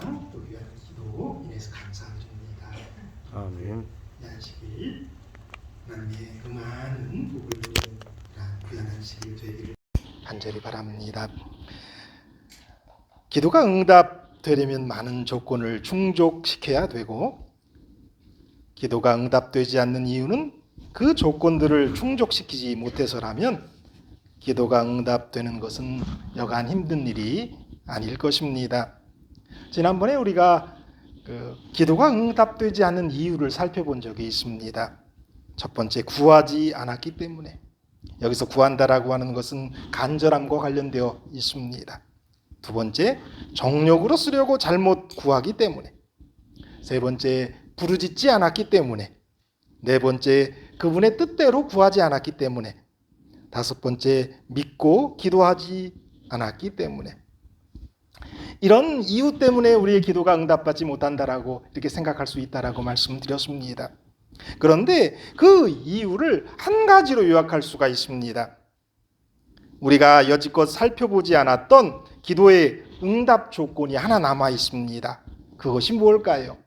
또 귀한 기도 인해서 감사드립니다. 아멘. 안식일 하나님의 그 많은 복을 부여한 안식일 되기를 간절히 바랍니다. 기도가 응답되려면 많은 조건을 충족시켜야 되고, 기도가 응답되지 않는 이유는 그 조건들을 충족시키지 못해서라면 기도가 응답되는 것은 여간 힘든 일이 아닐 것입니다. 지난번에 우리가 기도가 응답되지 않는 이유를 살펴본 적이 있습니다. 첫 번째, 구하지 않았기 때문에. 여기서 구한다라고 하는 것은 간절함과 관련되어 있습니다. 두 번째, 정욕으로 쓰려고 잘못 구하기 때문에. 세 번째, 부르짖지 않았기 때문에. 네 번째, 그분의 뜻대로 구하지 않았기 때문에. 다섯 번째, 믿고 기도하지 않았기 때문에. 이런 이유 때문에 우리의 기도가 응답받지 못한다라고 이렇게 생각할 수 있다라고 말씀드렸습니다. 그런데 그 이유를 한 가지로 요약할 수가 있습니다. 우리가 여지껏 살펴보지 않았던 기도의 응답 조건이 하나 남아 있습니다. 그것이 뭘까요?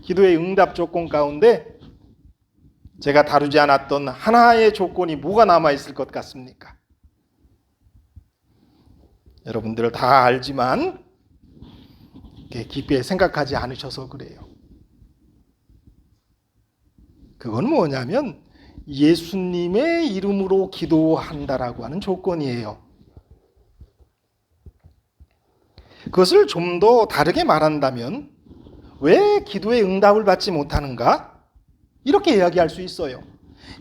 기도의 응답 조건 가운데 제가 다루지 않았던 하나의 조건이 뭐가 남아 있을 것 같습니까? 여러분들 다 알지만 깊게 생각하지 않으셔서 그래요. 그건 뭐냐면 예수님의 이름으로 기도한다라고 하는 조건이에요. 그것을 좀 더 다르게 말한다면 왜 기도의 응답을 받지 못하는가? 이렇게 이야기할 수 있어요.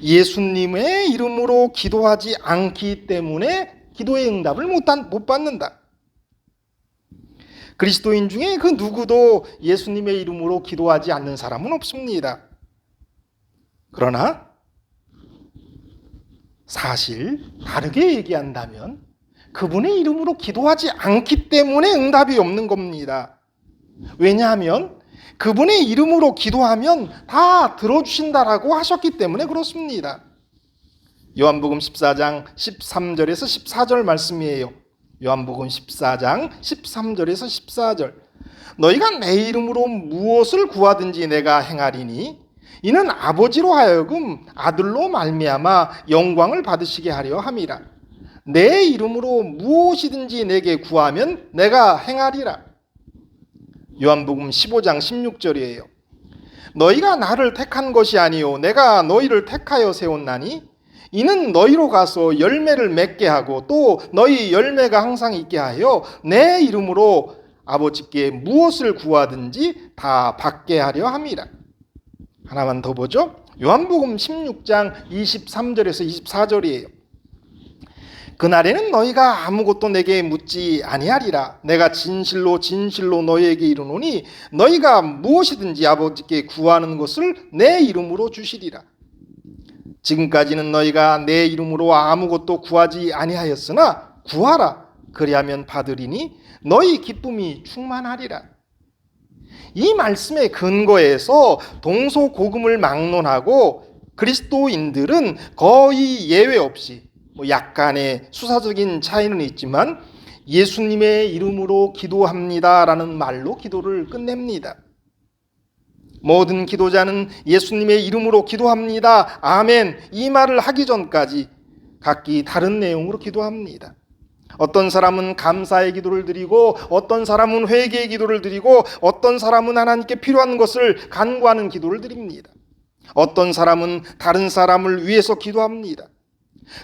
예수님의 이름으로 기도하지 않기 때문에 기도의 응답을 못 받는다. 그리스도인 중에 그 누구도 예수님의 이름으로 기도하지 않는 사람은 없습니다. 그러나 사실 다르게 얘기한다면 그분의 이름으로 기도하지 않기 때문에 응답이 없는 겁니다. 왜냐하면 그분의 이름으로 기도하면 다 들어주신다라고 하셨기 때문에 그렇습니다. 요한복음 14장 13절에서 14절 말씀이에요. 요한복음 14장 13절에서 14절. 너희가 내 이름으로 무엇을 구하든지 내가 행하리니 이는 아버지로 하여금 아들로 말미암아 영광을 받으시게 하려 함이라. 내 이름으로 무엇이든지 내게 구하면 내가 행하리라. 요한복음 15장 16절이에요. 너희가 나를 택한 것이 아니요 내가 너희를 택하여 세웠나니 이는 너희로 가서 열매를 맺게 하고 또 너희 열매가 항상 있게 하여 내 이름으로 아버지께 무엇을 구하든지 다 받게 하려 함이라. 하나만 더 보죠. 요한복음 16장 23절에서 24절이에요. 그날에는 너희가 아무것도 내게 묻지 아니하리라. 내가 진실로 진실로 너희에게 이르노니 너희가 무엇이든지 아버지께 구하는 것을 내 이름으로 주시리라. 지금까지는 너희가 내 이름으로 아무것도 구하지 아니하였으나 구하라. 그리하면 받으리니 너희 기쁨이 충만하리라. 이 말씀의 근거에서 동서고금을 막론하고 그리스도인들은 거의 예외 없이 약간의 수사적인 차이는 있지만 예수님의 이름으로 기도합니다라는 말로 기도를 끝냅니다. 모든 기도자는 예수님의 이름으로 기도합니다. 아멘. 이 말을 하기 전까지 각기 다른 내용으로 기도합니다. 어떤 사람은 감사의 기도를 드리고 어떤 사람은 회개의 기도를 드리고 어떤 사람은 하나님께 필요한 것을 간구하는 기도를 드립니다. 어떤 사람은 다른 사람을 위해서 기도합니다.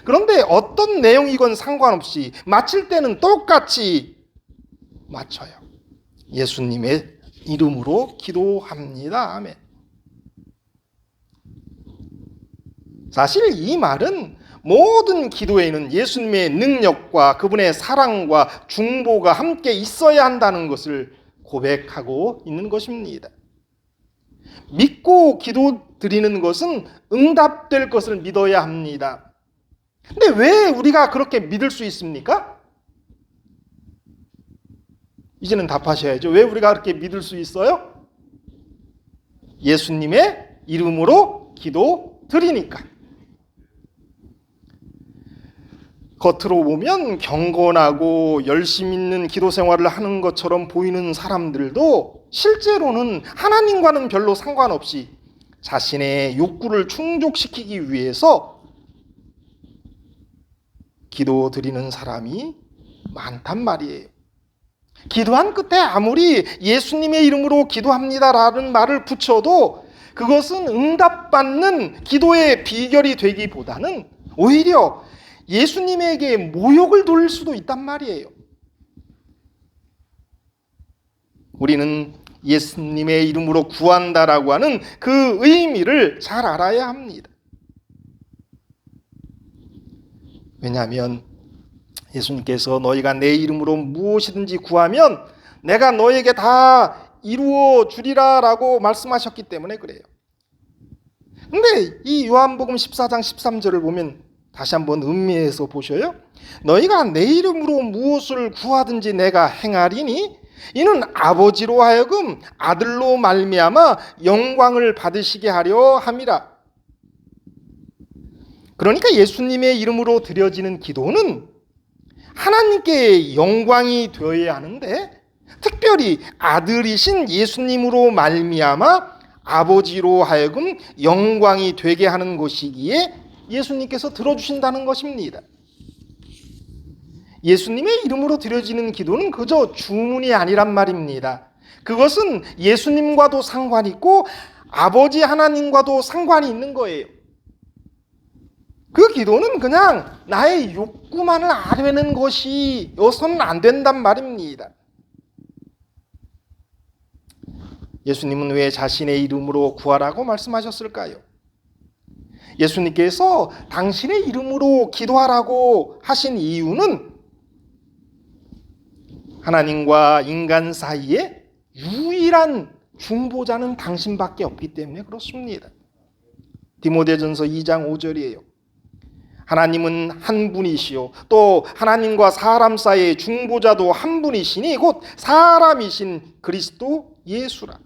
그런데 어떤 내용이건 상관없이 마칠 때는 똑같이 맞춰요. 예수님의 이름으로 기도합니다. 아멘. 사실 이 말은 모든 기도에는 예수님의 능력과 그분의 사랑과 중보가 함께 있어야 한다는 것을 고백하고 있는 것입니다. 믿고 기도 드리는 것은 응답될 것을 믿어야 합니다. 근데 왜 우리가 그렇게 믿을 수 있습니까? 이제는 답하셔야죠. 왜 우리가 그렇게 믿을 수 있어요? 예수님의 이름으로 기도 드리니까. 겉으로 보면 경건하고 열심 있는 기도 생활을 하는 것처럼 보이는 사람들도 실제로는 하나님과는 별로 상관없이 자신의 욕구를 충족시키기 위해서 기도 드리는 사람이 많단 말이에요. 기도한 끝에 아무리 예수님의 이름으로 기도합니다라는 말을 붙여도 그것은 응답받는 기도의 비결이 되기보다는 오히려 예수님에게 모욕을 돌릴 수도 있단 말이에요. 우리는 예수님의 이름으로 구한다라고 하는 그 의미를 잘 알아야 합니다. 왜냐하면 예수님께서 너희가 내 이름으로 무엇이든지 구하면 내가 너에게 다 이루어 주리라 라고 말씀하셨기 때문에 그래요. 근데 이 요한복음 14장 13절을 보면 다시 한번 음미해서 보셔요. 너희가 내 이름으로 무엇을 구하든지 내가 행하리니 이는 아버지로 하여금 아들로 말미암아 영광을 받으시게 하려 함이라. 그러니까 예수님의 이름으로 드려지는 기도는 하나님께 영광이 되어야 하는데 특별히 아들이신 예수님으로 말미암아 아버지로 하여금 영광이 되게 하는 것이기에 예수님께서 들어주신다는 것입니다. 예수님의 이름으로 드려지는 기도는 그저 주문이 아니란 말입니다. 그것은 예수님과도 상관이 있고 아버지 하나님과도 상관이 있는 거예요. 그 기도는 그냥 나의 욕구만을 아뢰는 것이어서는 안 된단 말입니다. 예수님은 왜 자신의 이름으로 구하라고 말씀하셨을까요? 예수님께서 당신의 이름으로 기도하라고 하신 이유는 하나님과 인간 사이에 유일한 중보자는 당신밖에 없기 때문에 그렇습니다. 디모데전서 2장 5절이에요. 하나님은 한 분이시요 또 하나님과 사람 사이의 중보자도 한 분이시니 곧 사람이신 그리스도 예수라.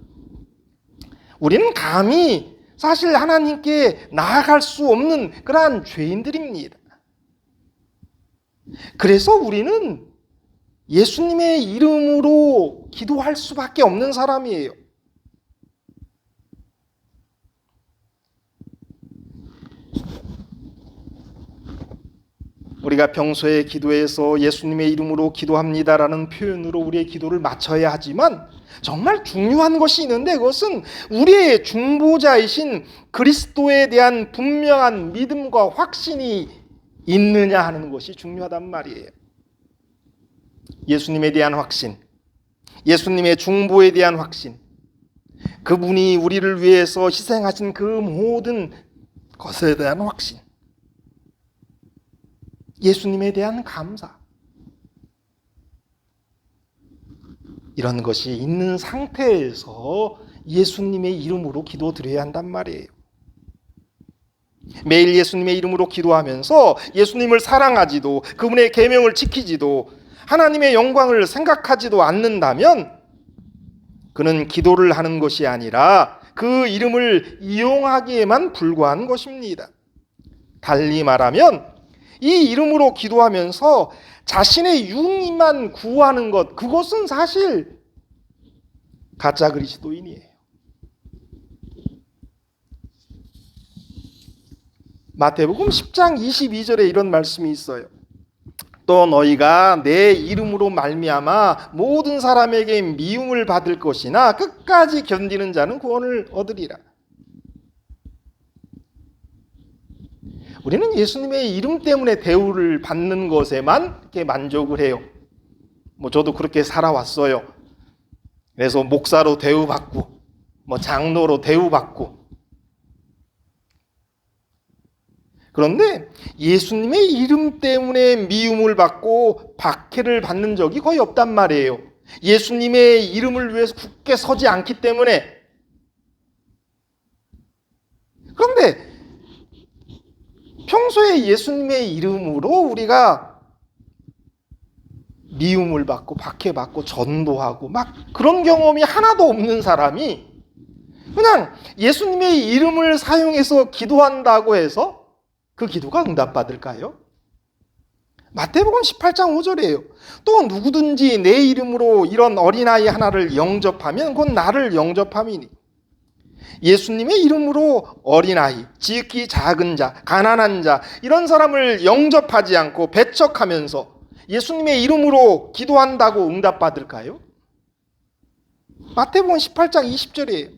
우리는 감히 사실 하나님께 나아갈 수 없는 그러한 죄인들입니다. 그래서 우리는 예수님의 이름으로 기도할 수밖에 없는 사람이에요. 우리가 평소에 기도에서 예수님의 이름으로 기도합니다라는 표현으로 우리의 기도를 마쳐야 하지만 정말 중요한 것이 있는데 그것은 우리의 중보자이신 그리스도에 대한 분명한 믿음과 확신이 있느냐 하는 것이 중요하단 말이에요. 예수님에 대한 확신, 예수님의 중보에 대한 확신, 그분이 우리를 위해서 희생하신 그 모든 것에 대한 확신, 예수님에 대한 감사, 이런 것이 있는 상태에서 예수님의 이름으로 기도드려야 한단 말이에요. 매일 예수님의 이름으로 기도하면서 예수님을 사랑하지도 그분의 계명을 지키지도 하나님의 영광을 생각하지도 않는다면 그는 기도를 하는 것이 아니라 그 이름을 이용하기에만 불과한 것입니다. 달리 말하면 이 이름으로 기도하면서 자신의 유익만 구하는 것, 그것은 사실 가짜 그리스도인이에요. 마태복음 10장 22절에 이런 말씀이 있어요. 또 너희가 내 이름으로 말미암아 모든 사람에게 미움을 받을 것이나 끝까지 견디는 자는 구원을 얻으리라. 우리는 예수님의 이름 때문에 대우를 받는 것에만 이렇게 만족을 해요. 저도 그렇게 살아왔어요. 그래서 목사로 대우받고, 장로로 대우받고. 그런데 예수님의 이름 때문에 미움을 받고 박해를 받는 적이 거의 없단 말이에요. 예수님의 이름을 위해서 굳게 서지 않기 때문에. 그런데 평소에 예수님의 이름으로 우리가 미움을 받고 박해받고 전도하고 막 그런 경험이 하나도 없는 사람이 그냥 예수님의 이름을 사용해서 기도한다고 해서 그 기도가 응답받을까요? 마태복음 18장 5절이에요. 또 누구든지 내 이름으로 이런 어린아이 하나를 영접하면 곧 나를 영접함이니. 예수님의 이름으로 어린아이, 지극히 작은 자, 가난한 자 이런 사람을 영접하지 않고 배척하면서 예수님의 이름으로 기도한다고 응답받을까요? 마태복음 18장 20절이에요.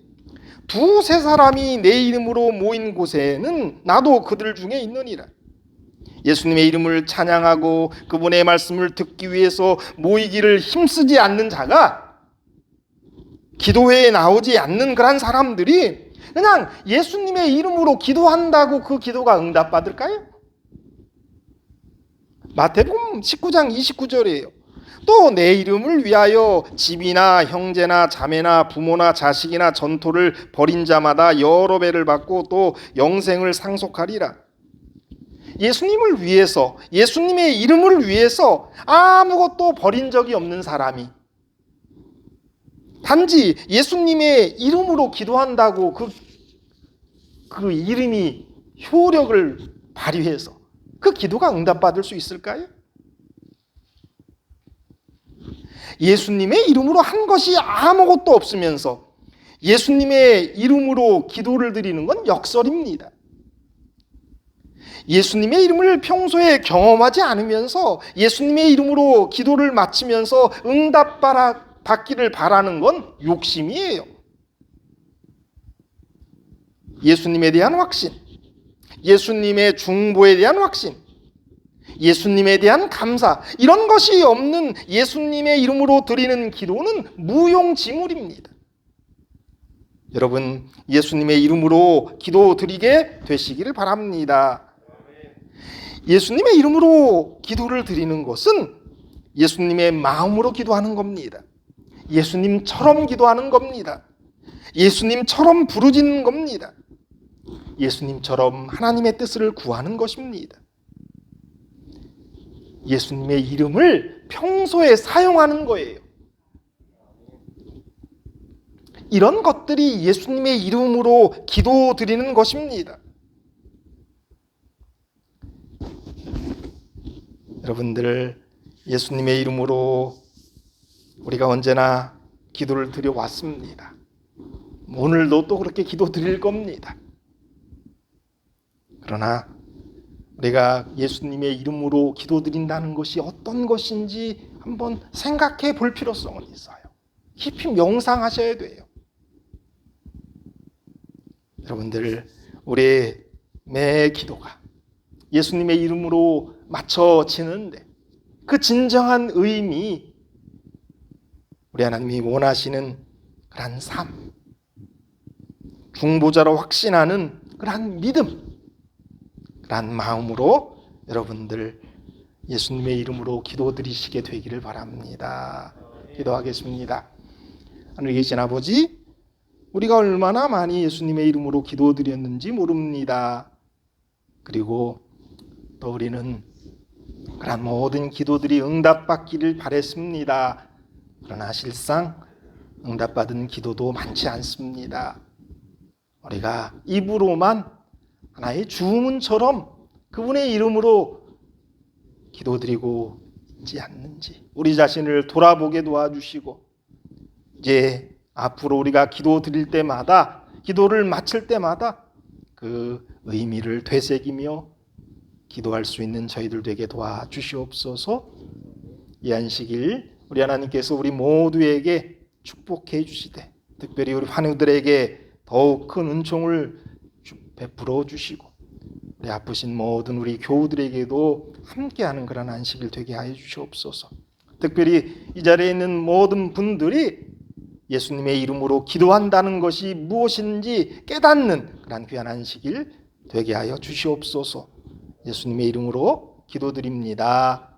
두세 사람이 내 이름으로 모인 곳에는 나도 그들 중에 있느니라. 예수님의 이름을 찬양하고 그분의 말씀을 듣기 위해서 모이기를 힘쓰지 않는 자가, 기도회에 나오지 않는 그런 사람들이 그냥 예수님의 이름으로 기도한다고 그 기도가 응답받을까요? 마태복음 19장 29절이에요. 또 내 이름을 위하여 집이나 형제나 자매나 부모나 자식이나 전토를 벌인 자마다 여러 배를 받고 또 영생을 상속하리라. 예수님을 위해서, 예수님의 이름을 위해서 아무것도 버린 적이 없는 사람이 단지 예수님의 이름으로 기도한다고 그 이름이 효력을 발휘해서 그 기도가 응답받을 수 있을까요? 예수님의 이름으로 한 것이 아무것도 없으면서 예수님의 이름으로 기도를 드리는 건 역설입니다. 예수님의 이름을 평소에 경험하지 않으면서 예수님의 이름으로 기도를 마치면서 응답받기를 바라는 건 욕심이에요. 예수님에 대한 확신, 예수님의 중보에 대한 확신, 예수님에 대한 감사, 이런 것이 없는 예수님의 이름으로 드리는 기도는 무용지물입니다. 여러분, 예수님의 이름으로 기도 드리게 되시기를 바랍니다. 예수님의 이름으로 기도를 드리는 것은 예수님의 마음으로 기도하는 겁니다. 예수님처럼 기도하는 겁니다. 예수님처럼 부르짖는 겁니다. 예수님처럼 하나님의 뜻을 구하는 것입니다. 예수님의 이름을 평소에 사용하는 거예요. 이런 것들이 예수님의 이름으로 기도 드리는 것입니다. 여러분들, 예수님의 이름으로 우리가 언제나 기도를 드려왔습니다. 오늘도 또 그렇게 기도 드릴 겁니다. 그러나 우리가 예수님의 이름으로 기도 드린다는 것이 어떤 것인지 한번 생각해 볼 필요성은 있어요. 깊이 명상하셔야 돼요. 여러분들, 우리의 매 기도가 예수님의 이름으로 맞춰지는데 그 진정한 의미, 우리 하나님이 원하시는 그러한 삶, 중보자로 확신하는 그러한 믿음, 그러한 마음으로 여러분들 예수님의 이름으로 기도드리시게 되기를 바랍니다. 기도하겠습니다. 하늘에 계신 아버지, 우리가 얼마나 많이 예수님의 이름으로 기도드렸는지 모릅니다. 그리고 또 우리는 그런 모든 기도들이 응답받기를 바랬습니다. 그러나 실상 응답받은 기도도 많지 않습니다. 우리가 입으로만 하나의 주문처럼 그분의 이름으로 기도드리고 있지 않는지 우리 자신을 돌아보게 도와주시고, 이제 앞으로 우리가 기도드릴 때마다, 기도를 마칠 때마다 그 의미를 되새기며 기도할 수 있는 저희들 되게 도와주시옵소서. 이 안식일 우리 하나님께서 우리 모두에게 축복해 주시되 특별히 우리 환우들에게 더욱 큰 은총을 베풀어 주시고 우리 아프신 모든 우리 교우들에게도 함께하는 그런 안식일 되게 하여 주시옵소서. 특별히 이 자리에 있는 모든 분들이 예수님의 이름으로 기도한다는 것이 무엇인지 깨닫는 그런 귀한 안식일 되게 하여 주시옵소서. 예수님의 이름으로 기도드립니다.